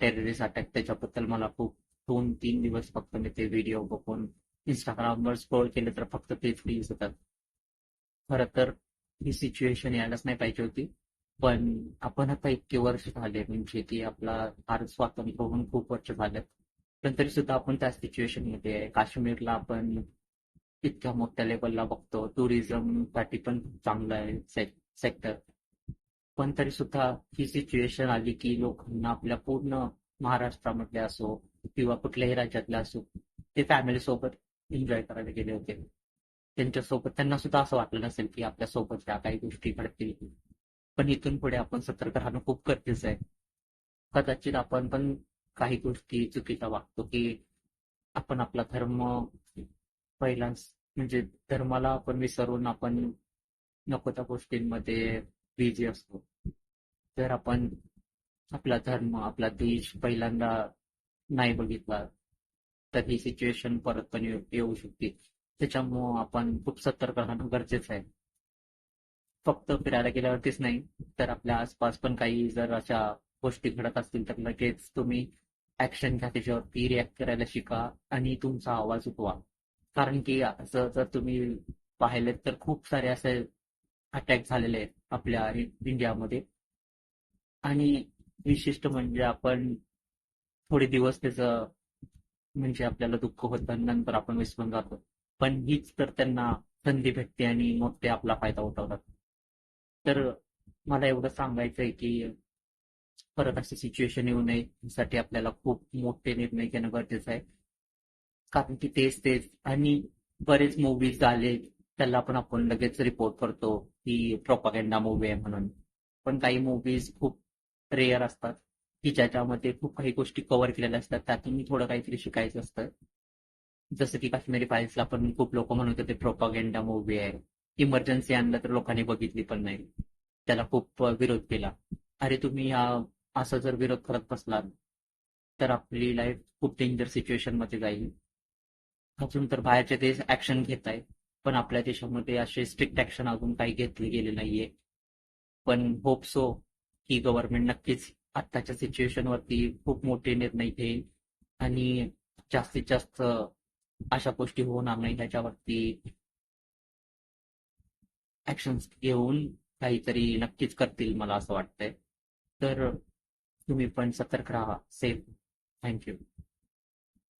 Terrorist attack त्याच्याबद्दल मला खूप 2-3 दिवस फक्त मी ते व्हिडिओ बघून इंस्टाग्रामवर स्क्रोल केलं तर फक्त तेच रील्स येतात. खरं तर ही सिच्युएशन यायलाच नाही पाहिजे होती. पण आपण आता इतके वर्ष झाले म्हणजे की आपला भारत स्वातंत्र्य होऊन खूप वर्ष झालेत. पण तरी सुद्धा आपण त्या सिच्युएशन मध्ये आहे. काश्मीरला आपण इतक्या मोठ्या लेवलला बघतो. टुरिझम साठी पण चांगलं आहे सेक्टर. पण तरी सुद्धा ही सिच्युएशन आली की लोकांना आपल्या पूर्ण महाराष्ट्रामधले असो किंवा कुठल्याही राज्यातले असो ते फॅमिली सोबत एन्जॉय करायला गेले होते. त्यांच्यासोबत त्यांना सुद्धा असं वाटलं नसेल की आपल्या सोबत त्या काही गोष्टी घडतील. पण इथून पुढे आपण सतर्क राहणं खूप गरजेचं आहे. कदाचित आपण पण काही गोष्टी चुकीच्या वागतो की आपण आपला धर्म पहिलाच म्हणजे धर्माला आपण विसरून आपण नको त्या गोष्टींमध्ये बिझी असतो. जर आपण आपला धर्म, आपला देश पहिल्यांदा नाही बघितला, तर ही सिच्युएशन परत पण येऊ शकते. त्याच्यामुळं आपण खूप सतर्क राहणं गरजेचं आहे. फक्त फिरायला गेल्यावरतीच नाही, तर आपल्या आसपास पण काही जर अशा गोष्टी घडत असतील, तर लगेच तुम्ही ॲक्शन घ्या त्याच्यावरती, रिॲक्ट करायला शिका आणि तुमचा आवाज उठवा. कारण की असं जर तुम्ही पाहिलेत तर खूप सारे असे अटॅक झालेले आहेत आपल्या इंडियामध्ये आणि विशिष्ट म्हणजे आपण थोडे दिवस त्याचं म्हणजे आपल्याला दुःख होतं आणि नंतर आपण विसरून जातो. पण हीच तर त्यांना संधी भेटते आणि मग ते आपला फायदा उठवतात. तर मला एवढं सांगायचं आहे की परत अशी सिच्युएशन येऊ नये यासाठी आपल्याला खूप मोठे निर्णय घेणं गरजेचं आहे. कारण की तेच तेच आणि बरेच मूव्हीज आले त्याला पण आपण लगेच रिपोर्ट करतो की प्रोपागेंडा मूव्ही आहे म्हणून. पण काही मूव्हीज खूप रेअर असतात की ज्याच्यामध्ये खूप काही गोष्टी कव्हर केलेल्या असतात त्यातून थोडं काहीतरी शिकायचं असतं. जसं की काश्मीरी फाईल्सला पण खूप लोक म्हणत होते प्रोपागेंडा मूव्ही आहे. इमर्जन्सी आणलं तर लोकांनी बघितली पण नाही. त्याला खूप विरोध केला. अरे तुम्ही असं जर विरोध करत बसलात तर आपली लाईफ खूप डेंजर सिच्युएशन मध्ये जाईल. अजून तर बाहेरचे देश ऍक्शन घेत आहेत पण आपल्या देशामध्ये असे स्ट्रिक्ट ऍक्शन अजून काही घेतले गेले नाहीये. पण होप सो की गव्हर्नमेंट नक्कीच आत्ताच्या सिच्युएशन वरती खूप मोठे निर्णय घेईल आणि जास्तीत जास्त अशा गोष्टी होणार नाही ह्याच्यावरती ऍक्शन्स घेऊन काहीतरी नक्कीच करतील मला असं वाटतंय. तर तुम्ही पण सतर्क राहा. सेफ. थँक्यू.